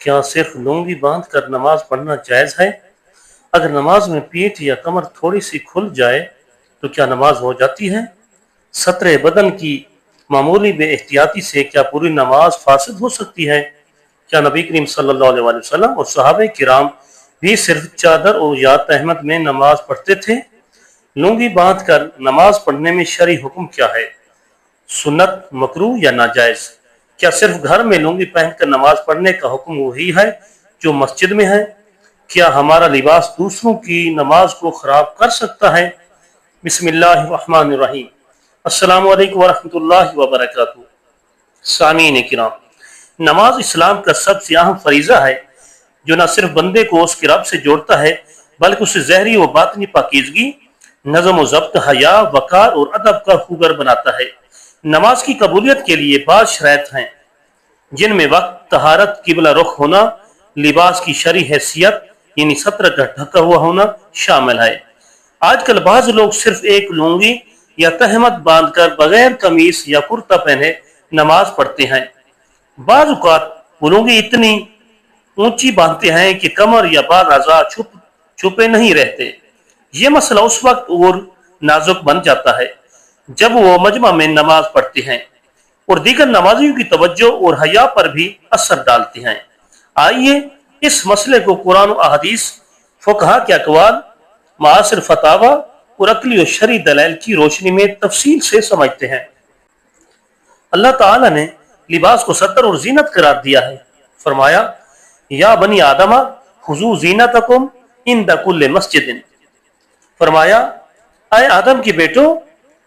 کیا صرف لنگی باندھ کر نماز پڑھنا جائز ہے؟ اگر نماز میں پیٹھ یا کمر تھوڑی سی کھل جائے تو کیا نماز ہو جاتی ہے؟ سطر بدن کی معمولی بے احتیاطی سے کیا پوری نماز فاسد ہو سکتی ہے؟ کیا نبی کریم صلی اللہ علیہ وسلم اور صحابہ کرام بھی صرف چادر اور یا تہمت میں نماز پڑھتے تھے؟ لنگی باندھ کر نماز پڑھنے میں شرعی حکم کیا ہے؟ سنت، مکروہ یا ناجائز؟ کیا صرف گھر میں لنگی پہن کر نماز پڑھنے کا حکم وہی ہے جو مسجد میں ہے؟ کیا ہمارا لباس دوسروں کی نماز کو خراب کر سکتا ہے؟ بسم اللہ الرحمن الرحیم۔ السلام علیکم ورحمۃ اللہ وبرکاتہ۔ سامعین کرام، نماز اسلام کا سب سے اہم فریضہ ہے جو نہ صرف بندے کو اس کے رب سے جوڑتا ہے بلکہ اسے ظاہری و باطنی پاکیزگی، نظم و ضبط، حیا، وقار اور ادب کا خوگر بناتا ہے۔ نماز کی قبولیت کے لیے بعض شرائط ہیں جن میں وقت، طہارت، قبلہ رخ ہونا، لباس کی شرعی حیثیت یعنی سطر کا ڈھکا ہوا ہونا شامل ہے۔ آج کل بعض لوگ صرف ایک لنگی یا تہمت باندھ کر بغیر قمیص یا کرتا پہنے نماز پڑھتے ہیں۔ بعض اوقات وہ لنگی اتنی اونچی باندھتے ہیں کہ کمر یا بعض اعضاء چھپے نہیں رہتے۔ یہ مسئلہ اس وقت اور نازک بن جاتا ہے جب وہ مجمع میں نماز پڑھتے ہیں اور دیگر نمازیوں کی توجہ اور حیا پر بھی اثر ڈالتے ہیں۔ آئیے اس مسئلے کو قرآن و احادیث، فقہا کے اقوال، معاصر فتاوی اور عقلی و شرعی دلائل کی روشنی میں تفصیل سے سمجھتے ہیں۔ اللہ تعالی نے لباس کو ستر اور زینت قرار دیا ہے۔ فرمایا، یا بنی آدم خذوا زینتکم عند کل مسجد۔ فرمایا، اے آدم کے بیٹو،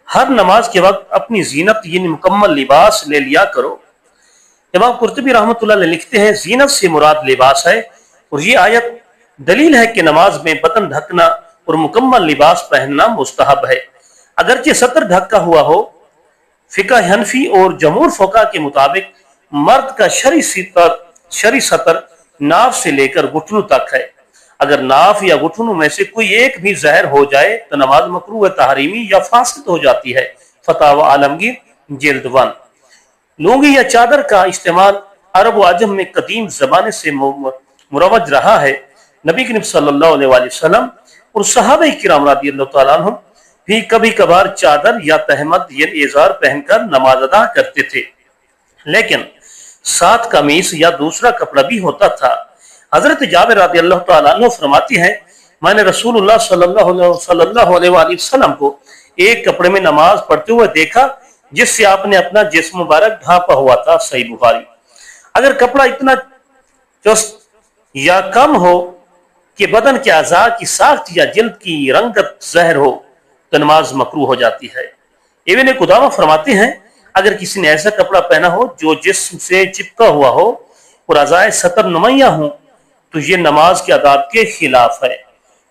ہر نماز کے وقت اپنی زینت یعنی مکمل لباس لے لیا کرو۔ امام قرطبی رحمۃ اللہ علیہ لکھتے ہیں، زینت سے مراد لباس ہے، اور یہ آیت دلیل ہے کہ نماز میں بدن ڈھکنا اور مکمل لباس پہننا مستحب ہے، اگرچہ سطر ڈھکا ہوا ہو۔ فقہ حنفی اور جمہور فقہا کے مطابق مرد کا شرعی سطر ناف سے لے کر گھٹنوں تک ہے۔ اگر ناف یا گھٹنوں میں سے کوئی ایک بھی ظاہر ہو جائے تو نماز مکروہ تحریمی یا فاسد ہو جاتی ہے۔ فتاوی عالمگیر جلد 1۔ لنگی یا چادر کا استعمال عرب و عجم میں قدیم زمانے سے مروج رہا ہے۔ نبی کریم صلی اللہ علیہ وسلم اور صحابہ کرام رضی اللہ تعالیٰ عنہ بھی کبھی کبھار چادر یا تہمت یعنی ازار پہن کر نماز ادا کرتے تھے، لیکن ساتھ قمیص یا دوسرا کپڑا بھی ہوتا تھا۔ حضرت جابر رضی اللہ تعالیٰ عنہ فرماتی ہیں، میں نے رسول اللہ صلی اللہ علیہ وسلم کو ایک کپڑے میں نماز پڑھتے ہوئے دیکھا جس سے آپ نے اپنا جسم مبارک ڈھانپا ہوا تھا۔ صحیح بخاری۔ اگر کپڑا اتنا چست یا کم ہو کہ بدن کے اعضاء کی ساخت یا جلد کی رنگت ظاہر ہو تو نماز مکروہ ہو جاتی ہے۔ ابن قدامہ فرماتے ہیں، اگر کسی نے ایسا کپڑا پہنا ہو جو جسم سے چپکا ہوا ہو اور اعضاء سطر نمایاں ہوں تو یہ نماز کے آداب کے خلاف ہے۔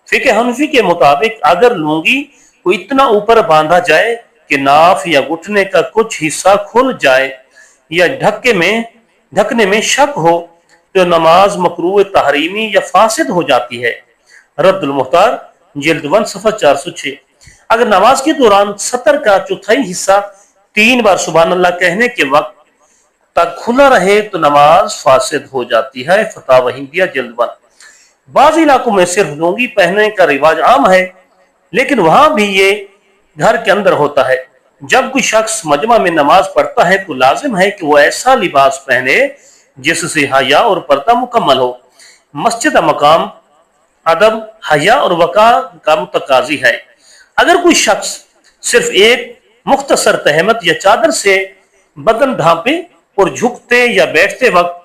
فقہ حنفی کے مطابق اگر لنگی کو اتنا اوپر باندھا جائے کہ ناف یا گھٹنے کا کچھ حصہ کھل جائے یا ڈھکنے میں شک ہو تو نماز مکروہ تحریمی یا فاسد ہو جاتی ہے۔ رد المختار جلد 1 صفحہ 406۔ اگر نماز کے دوران سطر کا چوتھائی حصہ 3 بار سبحان اللہ کہنے کے وقت تک کھلا رہے تو نماز فاسد ہو جاتی ہے۔ فتاوی ہندیہ جلد 1۔ بعض علاقوں میں صرف لنگی پہننے کا رواج عام ہے، لیکن وہاں بھی یہ گھر کے اندر ہوتا ہے۔ جب کوئی شخص مجمع میں نماز پڑھتا ہے تو لازم ہے کہ وہ ایسا لباس پہنے جس سے حیا اور پردہ مکمل ہو۔ مسجد مقام ادب، حیا اور وقار کا متقاضی ہے۔ اگر کوئی شخص صرف ایک مختصر تہمت یا چادر سے بدن ڈھانپے اور جھکتے یا بیٹھتے وقت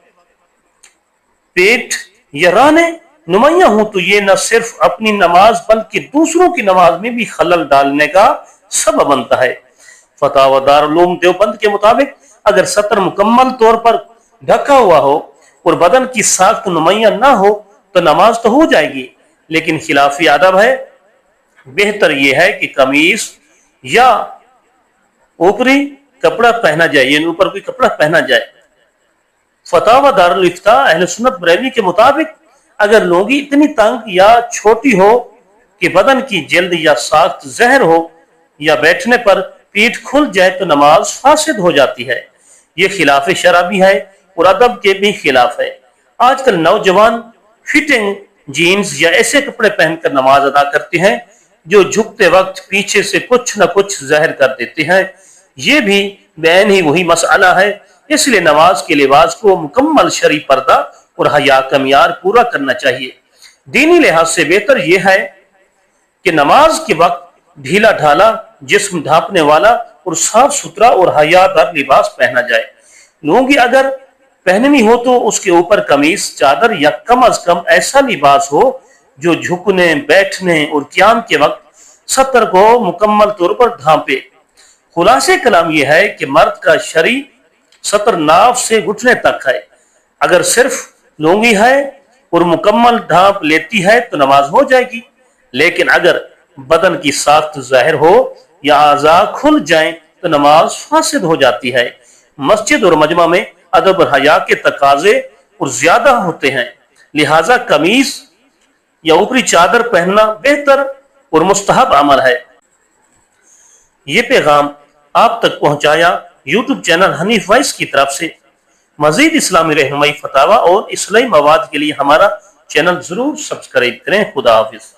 پیٹ یا رانے نمایاں ہوں تو یہ نہ صرف اپنی نماز بلکہ دوسروں کی نماز میں بھی خلل ڈالنے کا سبب بنتا ہے۔ فتاوی دارالعلوم دیوبند کے مطابق اگر سطر مکمل طور پر ڈھکا ہوا ہو اور بدن کی ساخت نمایاں نہ ہو تو نماز تو ہو جائے گی، لیکن خلاف ادب ہے۔ بہتر یہ ہے کہ قمیص یا اوپری کپڑا پہنا جائے، یعنی اوپر کوئی کپڑا پہنا جائے۔ فتاوی دارالافتاء اہل سنت بریلوی کے مطابق اگر لنگی اتنی تنگ یا چھوٹی ہو کہ بدن کی جلد یا ساخت ظاہر ہو یا بیٹھنے پر پیٹھ کھل جائے تو نماز فاسد ہو جاتی ہے۔ یہ خلاف شرع بھی ہے اور ادب کے بھی خلاف ہے۔ آج کل نوجوان فٹنگ جینز یا ایسے کپڑے پہن کر نماز ادا کرتے ہیں جو جھکتے وقت پیچھے سے کچھ نہ کچھ ظاہر کر دیتے ہیں. یہ بھی بین ہی وہی مسئلہ ہے. اس لیے نماز کے لباس کو مکمل شرعی پردہ اور حیا کا معیار پورا کرنا چاہیے. دینی لحاظ سے بہتر یہ ہے کہ نماز کے وقت ڈھیلا ڈھالا، جسم ڈھانپنے والا اور صاف ستھرا اور حیا دار لباس پہنا جائے. لونگی اگر پہننی ہو تو اس کے اوپر قمیص، چادر یا کم از کم ایسا لباس ہو جو جھکنے، بیٹھنے اور قیام کے وقت سطر کو مکمل طور پر ڈھانپے. خلاصے کلام یہ ہے کہ مرد کا شرعی سطر ناف سے گھٹنے تک ہے. اگر صرف لونگی ہے اور مکمل ڈھانپ لیتی ہے تو نماز ہو جائے گی، لیکن اگر بدن کی ساخت ظاہر ہو یا اعضاء کھل جائیں تو نماز فاسد ہو جاتی ہے. مسجد اور مجمع میں ادب اور حیا کے تقاضے اور زیادہ ہوتے ہیں، لہذا قمیص یا اوپری چادر پہننا بہتر اور مستحب عمل ہے. یہ پیغام آپ تک پہنچایا یوٹیوب چینل حنیف وائس کی طرف سے. مزید اسلامی رہنمائی، فتاوی اور اصلاحی مواد کے لیے ہمارا چینل ضرور سبسکرائب کریں. خدا حافظ.